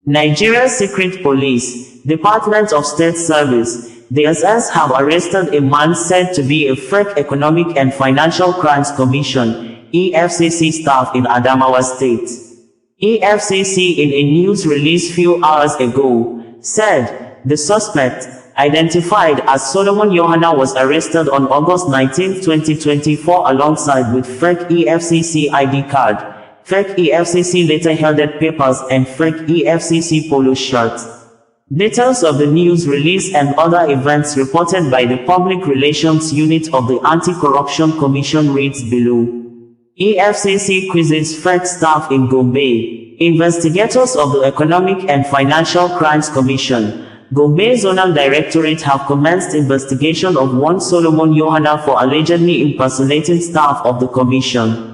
Nigeria's Secret Police, Department of State Service, DSS have arrested a man said to be a fake Economic and Financial Crimes Commission (EFCC) staff in Adamawa State. EFCC, in a news release few hours ago, said the suspect, identified as Solomon Yohana, was arrested on August 19, 2024 alongside with fake EFCC ID card, fake EFCC letter-headed papers and fake EFCC polo shirt. Details of the news release and other events reported by the Public Relations Unit of the Anti-Corruption Commission reads below. EFCC quizzes fake staff in Gombe. Investigators of the Economic and Financial Crimes Commission, Gombe Zonal Directorate, have commenced investigation of one Solomon Yohana for allegedly impersonating staff of the commission.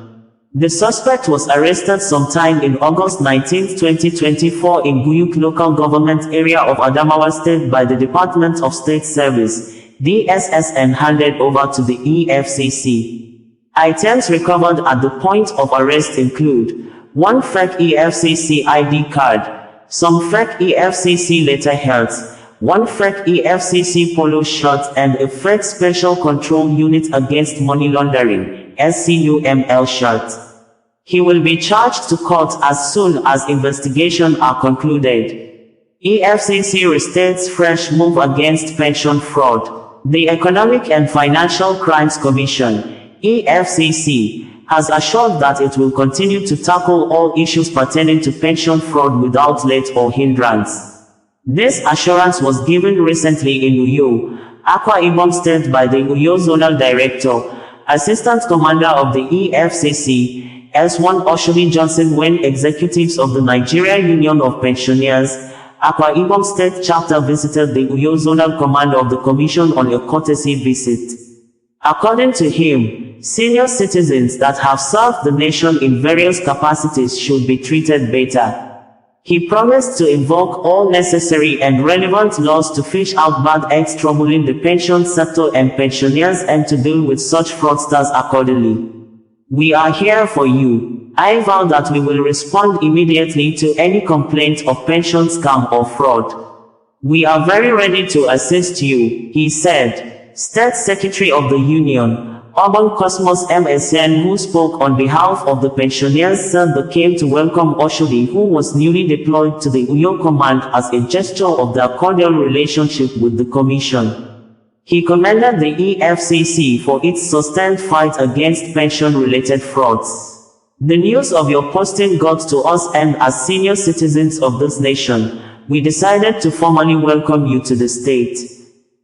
The suspect was arrested sometime in August 19, 2024 in Guyuk local government area of Adamawa State by the Department of State Service, DSS, and handed over to the EFCC. Items recovered at the point of arrest include one fake EFCC ID card, some fake EFCC letterheads, one fake EFCC polo shirt, and a fake Special Control Unit Against Money Laundering (SCUML) shirt. He will be charged to court as soon as investigations are concluded. EFCC restates fresh move against pension fraud. The Economic and Financial Crimes Commission, EFCC, has assured that it will continue to tackle all issues pertaining to pension fraud without let or hindrance. This assurance was given recently in Uyo, Akwa Ibom State by the Uyo Zonal Director, Assistant Commander of the EFCC, S1 Oshodi Johnson, when executives of the Nigeria Union of Pensioners, Akwa Ibom State Chapter visited the Uyo Zonal Commander of the Commission on a courtesy visit. According to him, senior citizens that have served the nation in various capacities should be treated better. He promised to invoke all necessary and relevant laws to fish out bad eggs troubling the pension sector and pensioners and to deal with such fraudsters accordingly. We are here for you. I vow that we will respond immediately to any complaint of pension scam or fraud. We are very ready to assist you, he said. State Secretary of the Union, Obon Cosmos MSN, who spoke on behalf of the pensioners, said they came to welcome Oshodi, who was newly deployed to the Uyo Command, as a gesture of their cordial relationship with the Commission. He commended the EFCC for its sustained fight against pension-related frauds. The news of your posting got to us, and as senior citizens of this nation, we decided to formally welcome you to the state.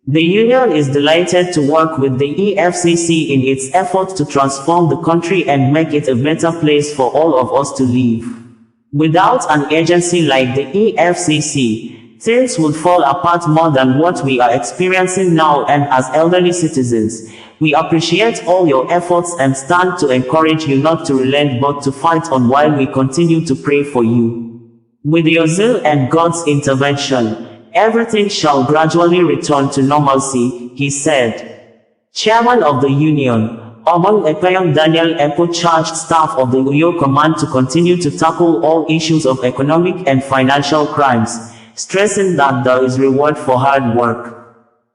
The Union is delighted to work with the EFCC in its effort to transform the country and make it a better place for all of us to live. Without an agency like the EFCC, things would fall apart more than what we are experiencing now, and as elderly citizens, we appreciate all your efforts and stand to encourage you not to relent but to fight on while we continue to pray for you. With your zeal and God's intervention, everything shall gradually return to normalcy, he said. Chairman of the Union, Obon Ekpeyong Daniel Epo, charged staff of the Uyo Command to continue to tackle all issues of economic and financial crimes, stressing that there is reward for hard work.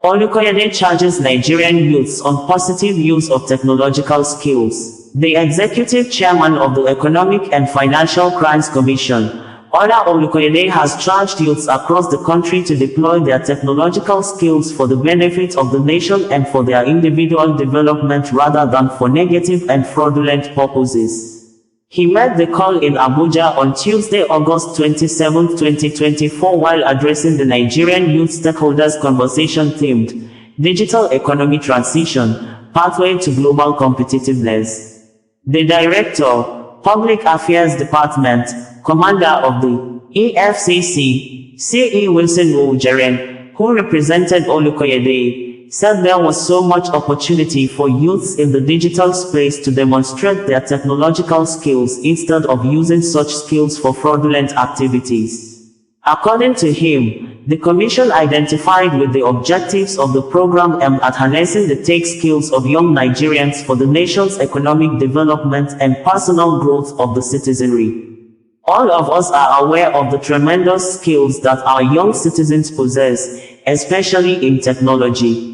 Olukoyede charges Nigerian youths on positive use of technological skills. The executive chairman of the Economic and Financial Crimes Commission, Ola Olukoyede, has charged youths across the country to deploy their technological skills for the benefit of the nation and for their individual development rather than for negative and fraudulent purposes. He made the call in Abuja on Tuesday, August 27, 2024, while addressing the Nigerian Youth Stakeholders Conversation themed Digital Economy Transition, Pathway to Global Competitiveness. The Director, Public Affairs Department, Commander of the EFCC, C.E. Wilson Ujeren, who represented Olukoyede, said there was so much opportunity for youths in the digital space to demonstrate their technological skills instead of using such skills for fraudulent activities. According to him, the Commission identified with the objectives of the program aimed at harnessing the tech skills of young Nigerians for the nation's economic development and personal growth of the citizenry. All of us are aware of the tremendous skills that our young citizens possess, especially in technology.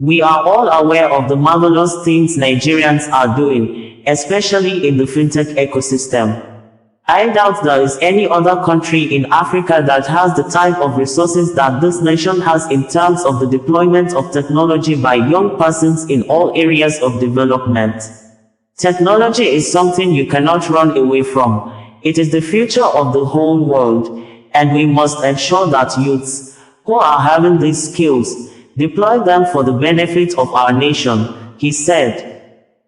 We are all aware of the marvelous things Nigerians are doing, especially in the fintech ecosystem. I doubt there is any other country in Africa that has the type of resources that this nation has in terms of the deployment of technology by young persons in all areas of development. Technology is something you cannot run away from. It is the future of the whole world, and we must ensure that youths who are having these skills deploy them for the benefit of our nation, he said.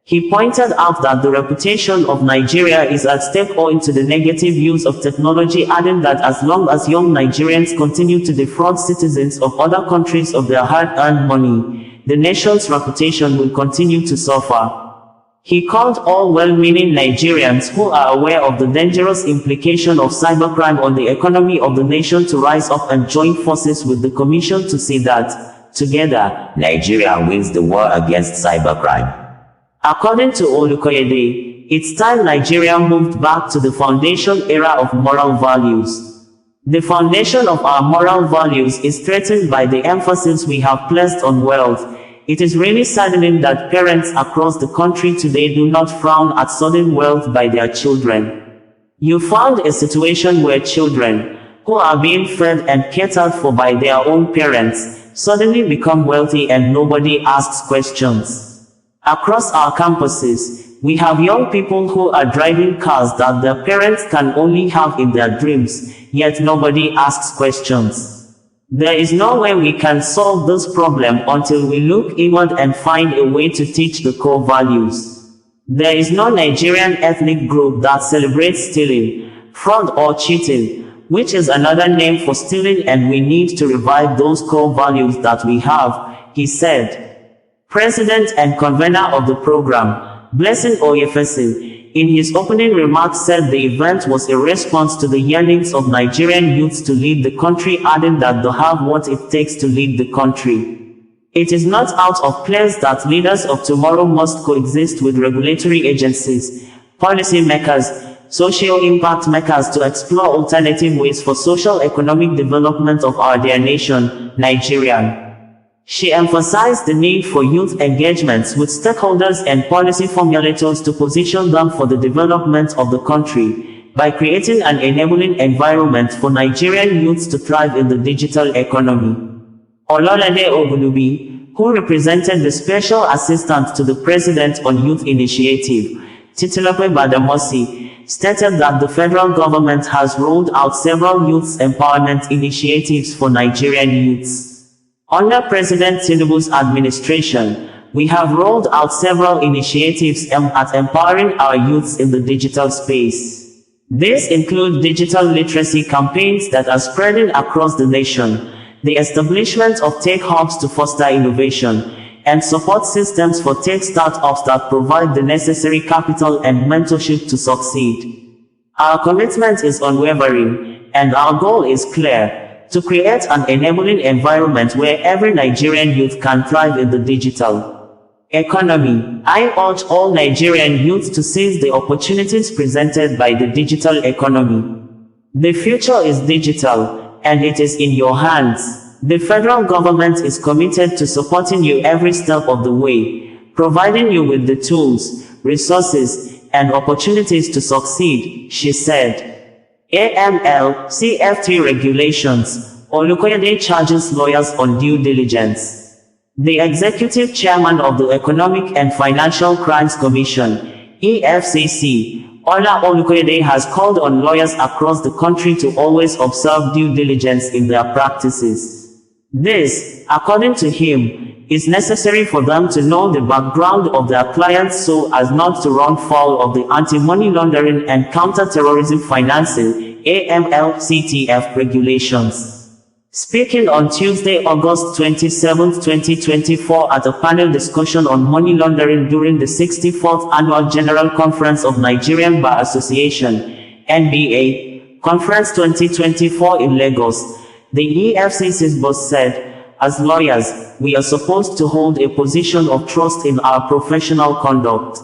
He pointed out that the reputation of Nigeria is at stake owing to the negative use of technology, adding that as long as young Nigerians continue to defraud citizens of other countries of their hard-earned money, the nation's reputation will continue to suffer. He called all well-meaning Nigerians who are aware of the dangerous implication of cybercrime on the economy of the nation to rise up and join forces with the Commission to see that, together, Nigeria wins the war against cybercrime. According to Olukoyede, it's time Nigeria moved back to the foundation era of moral values. The foundation of our moral values is threatened by the emphasis we have placed on wealth. It is really saddening that parents across the country today do not frown at sudden wealth by their children. You found a situation where children, who are being fed and catered for by their own parents, suddenly become wealthy and nobody asks questions. Across our campuses, we have young people who are driving cars that their parents can only have in their dreams, yet nobody asks questions. There is no way we can solve this problem until we look inward and find a way to teach the core values. There is no Nigerian ethnic group that celebrates stealing, fraud or cheating, which is another name for stealing, and we need to revive those core values that we have, he said. President and convener of the program, Blessing Oyefesin, in his opening remarks said the event was a response to the yearnings of Nigerian youths to lead the country, adding that they have what it takes to lead the country. It is not out of place that leaders of tomorrow must coexist with regulatory agencies, policy makers, social impact makers to explore alternative ways for socio-economic development of our dear nation, Nigeria. She emphasized the need for youth engagements with stakeholders and policy formulators to position them for the development of the country, by creating an enabling environment for Nigerian youths to thrive in the digital economy. Ololade Ogulubi, who represented the Special Assistant to the President on Youth Initiative, Titilope Badamosi, stated that the federal government has rolled out several youth empowerment initiatives for Nigerian youths. Under President Tinubu's administration, we have rolled out several initiatives aimed at empowering our youths in the digital space. These include digital literacy campaigns that are spreading across the nation, the establishment of tech hubs to foster innovation, and support systems for tech startups that provide the necessary capital and mentorship to succeed. Our commitment is unwavering, and our goal is clear: to create an enabling environment where every Nigerian youth can thrive in the digital economy. I urge all Nigerian youth to seize the opportunities presented by the digital economy. The future is digital, and it is in your hands. The federal government is committed to supporting you every step of the way, providing you with the tools, resources, and opportunities to succeed, she said. AML, CFT regulations, Olukoyede charges lawyers on due diligence. The Executive Chairman of the Economic and Financial Crimes Commission, EFCC, Ola Olukoyede, has called on lawyers across the country to always observe due diligence in their practices. This, according to him, is necessary for them to know the background of their clients so as not to run foul of the Anti-Money Laundering and Counter-Terrorism Financing (AML-CTF) regulations. Speaking on Tuesday, August 27, 2024 at a panel discussion on money laundering during the 64th Annual General Conference of Nigerian Bar Association (NBA) Conference 2024 in Lagos, the EFCC's boss said, "As lawyers, we are supposed to hold a position of trust in our professional conduct.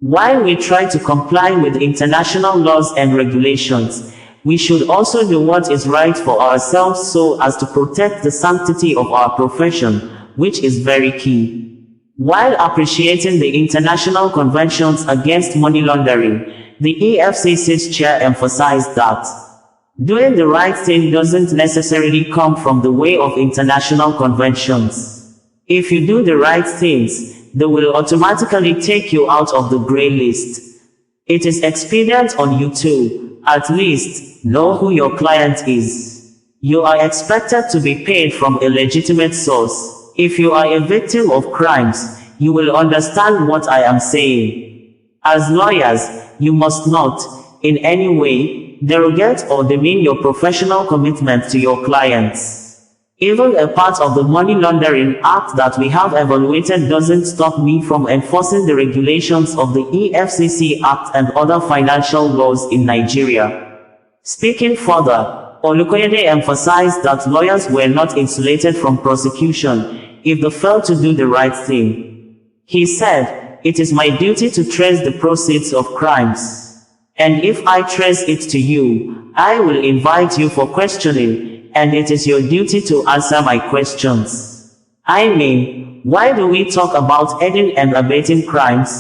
While we try to comply with international laws and regulations, we should also do what is right for ourselves so as to protect the sanctity of our profession, which is very key. While appreciating the international conventions against money laundering, the EFCC's chair emphasized that doing the right thing doesn't necessarily come from the way of international conventions. If you do the right things, they will automatically take you out of the gray list. It is expedient on you to, at least, know who your client is. You are expected to be paid from a legitimate source. If you are a victim of crimes, you will understand what I am saying. As lawyers, you must not, in any way, derogate or demean your professional commitment to your clients. Even a part of the Money Laundering Act that we have evaluated doesn't stop me from enforcing the regulations of the EFCC Act and other financial laws in Nigeria. Speaking further, Olukoyede emphasized that lawyers were not insulated from prosecution if they failed to do the right thing. He said, "It is my duty to trace the proceeds of crimes. And if I trace it to you, I will invite you for questioning, and it is your duty to answer my questions." I mean, why do we talk about aiding and abetting crimes?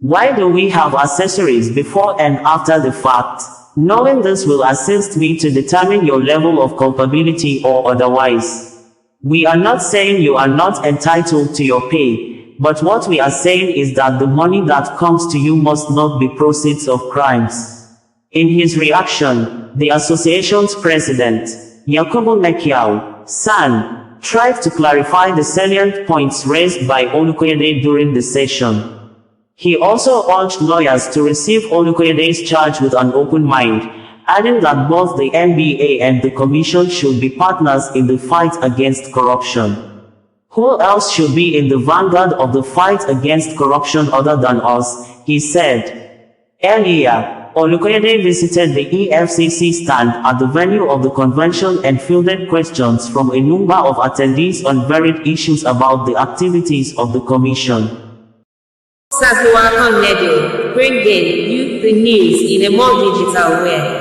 Why do we have accessories before and after the fact? Knowing this will assist me to determine your level of culpability or otherwise. We are not saying you are not entitled to your pay, but what we are saying is that the money that comes to you must not be proceeds of crimes. In his reaction, the association's president, Yakubu Mekiao, San, tried to clarify the salient points raised by Olukoyede during the session. He also urged lawyers to receive Olukoyede's charge with an open mind, adding that both the NBA and the Commission should be partners in the fight against corruption. Who else should be in the vanguard of the fight against corruption other than us, he said. Earlier, Olukoyede visited the EFCC stand at the venue of the convention and fielded questions from a number of attendees on varied issues about the activities of the Commission. OsazuwaAkonedo, bringing you the news in a more digital way.